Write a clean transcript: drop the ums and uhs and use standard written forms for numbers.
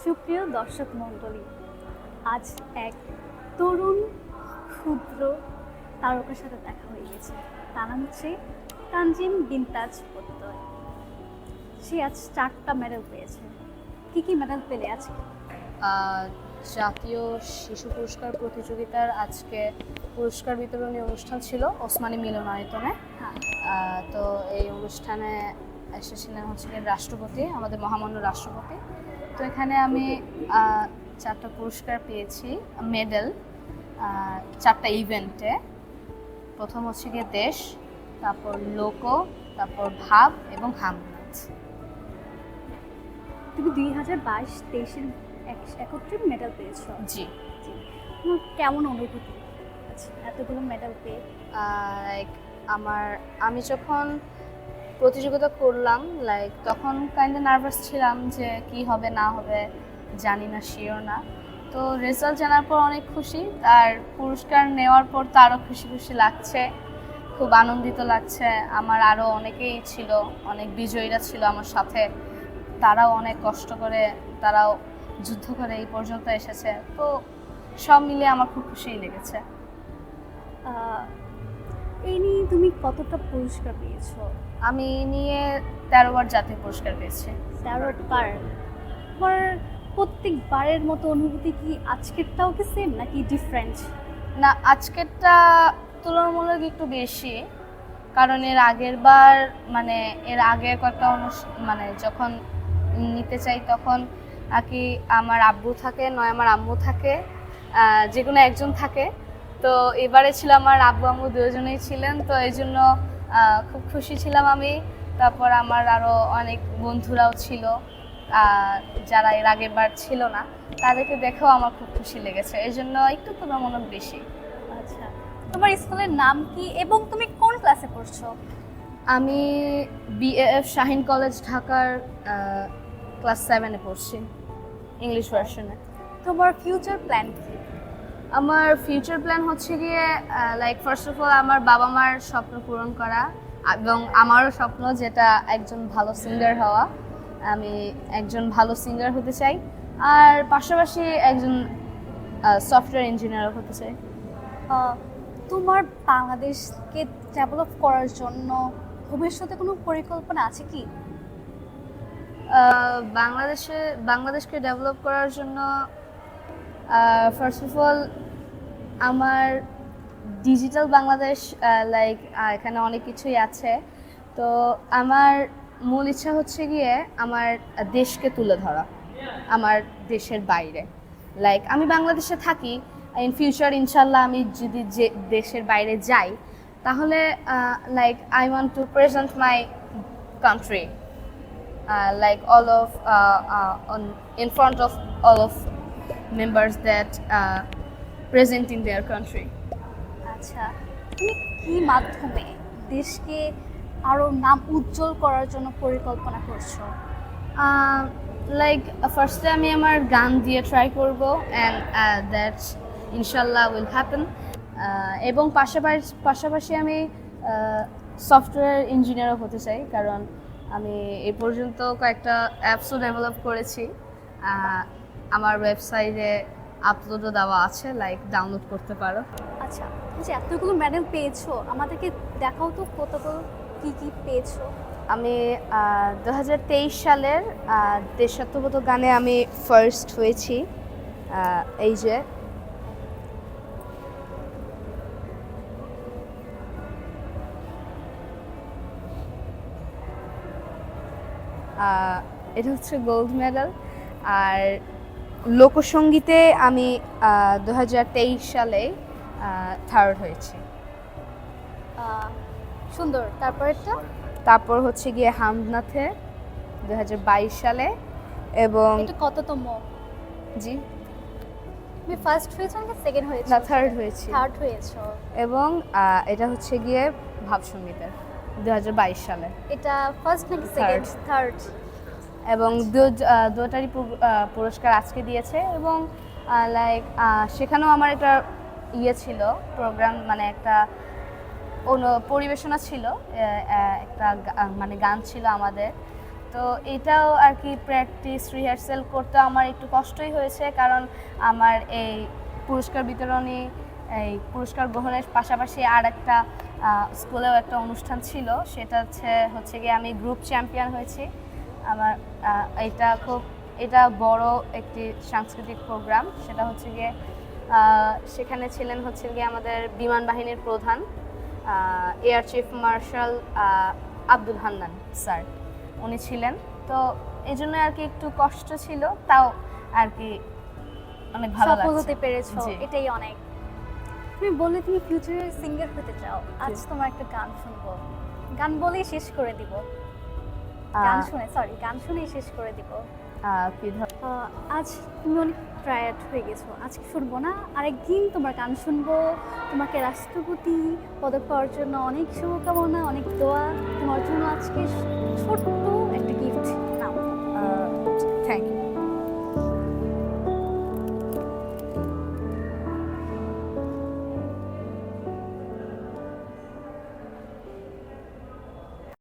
সুপ্রিয় দর্শক মণ্ডলী, আজ এক তরুণ ক্ষুদ্র তারকার সাথে দেখা হয়ে গেছে। তার নাম হচ্ছে তানজিম বিনতাজ প্রত্যয়। সে আজ 4টা মেডেল পেয়েছে। কি কি মেডেল পেলে আজকে? জাতীয় শিশু পুরস্কার প্রতিযোগিতার আজকে পুরস্কার বিতরণী অনুষ্ঠান ছিল ওসমানী মিলনায়তনে। হ্যাঁ, তো এই অনুষ্ঠানে এসেছিলেন হচ্ছে রাষ্ট্রপতি, আমাদের মহামান্য রাষ্ট্রপতি। তো এখানে আমি 4টা পুরস্কার পেয়েছি, মেডেল 4টা ইভেন্টে। প্রথম হচ্ছে গিয়ে দেশ, তারপর লোক, তারপর ভাব এবং হামনাথ। তুমি 2022-23-এর একত্রে মেডেল পেয়েছো। জি। তোমার কেমন অনুভূতি আচ্ছা এতগুলো মেডেল পেয়ে? লাইক আমি যখন প্রতিযোগিতা করলাম তখন কাইন্ড নার্ভাস ছিলাম যে কি হবে না হবে জানি না, শিওর না। তো রেজাল্ট জানার পর অনেক খুশি, আর পুরস্কার নেওয়ার পর তো আরও খুশি খুশি লাগছে, খুব আনন্দিত লাগছে। আমার আরও অনেকেই ছিল, অনেক বিজয়ীরা ছিল আমার সাথে, তারাও অনেক কষ্ট করে, তারাও যুদ্ধ করে এই পর্যন্ত এসেছে। তো সব মিলিয়ে আমার খুব খুশিই লেগেছে। এই নিয়ে তুমি কতটা পুরস্কার পেয়েছো? আমি নিয়ে 13বার জাতীয় পুরস্কার পেয়েছি। 13বার। তোমার প্রত্যেকবারের মতো অনুভূতি কি আজকেরটাও কি সেম নাকি ডিফারেন্ট? না, আজকেরটা তুলনামূলক একটু বেশি, কারণ এর আগের বার এর আগে কয়েকটা যখন নিতে চাই তখন আর কি আমার আব্বু থাকে, নয় আমার আম্মু থাকে, যে কোনো একজন থাকে। তো এবারে ছিল আমার আব্বু আম্মু দুজনেই ছিলেন, তো এই জন্য খুব খুশি ছিলাম আমি। তারপর আমার আরও অনেক বন্ধুরাও ছিল যারা এর আগের বার ছিল না, তাদেরকে দেখেও আমার খুব খুশি লেগেছে, এই জন্য একটু তুলনামূলক বেশি। আচ্ছা, তোমার স্কুলের নাম কি এবং তুমি কোন ক্লাসে পড়ছো? আমি বিএএফ শাহিন কলেজ ঢাকার ক্লাস 7-এ পড়ছি, ইংলিশ ভার্সনে। তোমার ফিউচার প্ল্যান কি? আমার ফিউচার প্ল্যান হচ্ছে গিয়ে ফার্স্ট অফ অল আমার বাবা মার স্বপ্ন পূরণ করা, এবং আমারও স্বপ্ন যেটা একজন ভালো সিঙ্গার হওয়া। আমি একজন ভালো সিঙ্গার হতে চাই, আর পাশাপাশি একজন সফটওয়্যার ইঞ্জিনিয়ার হতে চাই। তোমার বাংলাদেশকে ডেভেলপ করার জন্য ভবিষ্যতে কোনো পরিকল্পনা আছে কি? বাংলাদেশকে ডেভেলপ করার জন্য ফার্স্ট অফ অল আমার ডিজিটাল বাংলাদেশ, এখানে অনেক কিছুই আছে। তো আমার মূল ইচ্ছা হচ্ছে গিয়ে আমার দেশকে তুলে ধরা, আমার দেশের বাইরে। আমি বাংলাদেশে থাকি, ইন ফিউচার ইনশাল্লাহ আমি যদি যে দেশের বাইরে যাই, তাহলে I want to present my country, all of in front of all of members that present in their country. আচ্ছা, তুমি কি মাধ্যমে দেশকে আরো নাম উজ্জ্বল করার জন্য পরিকল্পনা করছো? ফার্স্টে আমি আমার গান দিয়ে ট্রাই করব, অ্যান্ড দ্যাটস ইনশাল্লাহ উইল হ্যাপেন। এবং পাশাপাশি আমি সফটওয়্যার ইঞ্জিনিয়ারও হতে চাই, কারণ আমি এই পর্যন্ত কয়েকটা অ্যাপসও ডেভেলপ করেছি, আমার ওয়েবসাইটে আপলোডও দেওয়া আছে, ডাউনলোড করতে পারো। আচ্ছা, যে এতগুলো মেডেল পেয়েছো, আমাদেরকে দেখাও তো কতগুলো কি কি পেয়েছো। আমি 2023 সালের দেশাত্মবোধক গানে আমি ফার্স্ট হয়েছি, এই যে এটা হচ্ছে গোল্ড মেডেল। আর লোকসঙ্গীতে আমি 2023 সালে থার্ড হয়েছি। সুন্দর। তারপর হচ্ছে গিয়ে হামনাথে 2022 সালে। এবং এটা কততম? জি, তুমি ফার্স্ট হয়েছো নাকি সেকেন্ড হয়েছো? না, থার্ড হয়েছি। থার্ড হয়েছো। এবং এটা হচ্ছে গিয়ে ভাবসঙ্গীতের 2022 সালে। এটা ফার্স্ট নাকি সেকেন্ড? থার্ড। এবং দুটারই পুরস্কার আজকে দিয়েছে, এবং সেখানেও আমার একটা ছিল প্রোগ্রাম, একটা পরিবেশনা ছিল, একটা গান ছিল আমাদের। তো এটাও আর কি প্র্যাকটিস রিহার্সেল করতে আমার একটু কষ্টই হয়েছে, কারণ আমার এই পুরস্কার বিতরণী, এই পুরস্কার গ্রহণের পাশাপাশি আর একটা স্কুলেও একটা অনুষ্ঠান ছিল, সেটা হচ্ছে গিয়ে আমি গ্রুপ চ্যাম্পিয়ন হয়েছি। আমার এটা বড় একটি সাংস্কৃতিক প্রোগ্রাম। সেটা হচ্ছে গিয়ে সেখানে ছিলেন হচ্ছে গিয়ে আমাদের বিমান বাহিনীর প্রধান air chief marshal Abdul Hannan sir, উনি ছিলেন। তো এই জন্য আর কি একটু কষ্ট ছিল, তাও আর কি অনেক ভালো সফল লাগছে। হতে পেরেছো, জি। এটাই অনেক। তুমি বললে তুমি ফিউচারে সিঙ্গার হতে চাও, আজ তোমার একটা গান শুনবো, গান বলেই শেষ করে দিব, গান শুনেই শেষ করে দিব। কি আজ তুমি অনেক টায়ার্ড হয়ে গেছো, আজকে শুনবো না, আরেকদিন তোমার গান শুনবো। তোমাকে রাষ্ট্রপতি পদক পাওয়ার জন্য অনেক শুভকামনা, অনেক দোয়া। তোমার জন্য আজকে ছোট্ট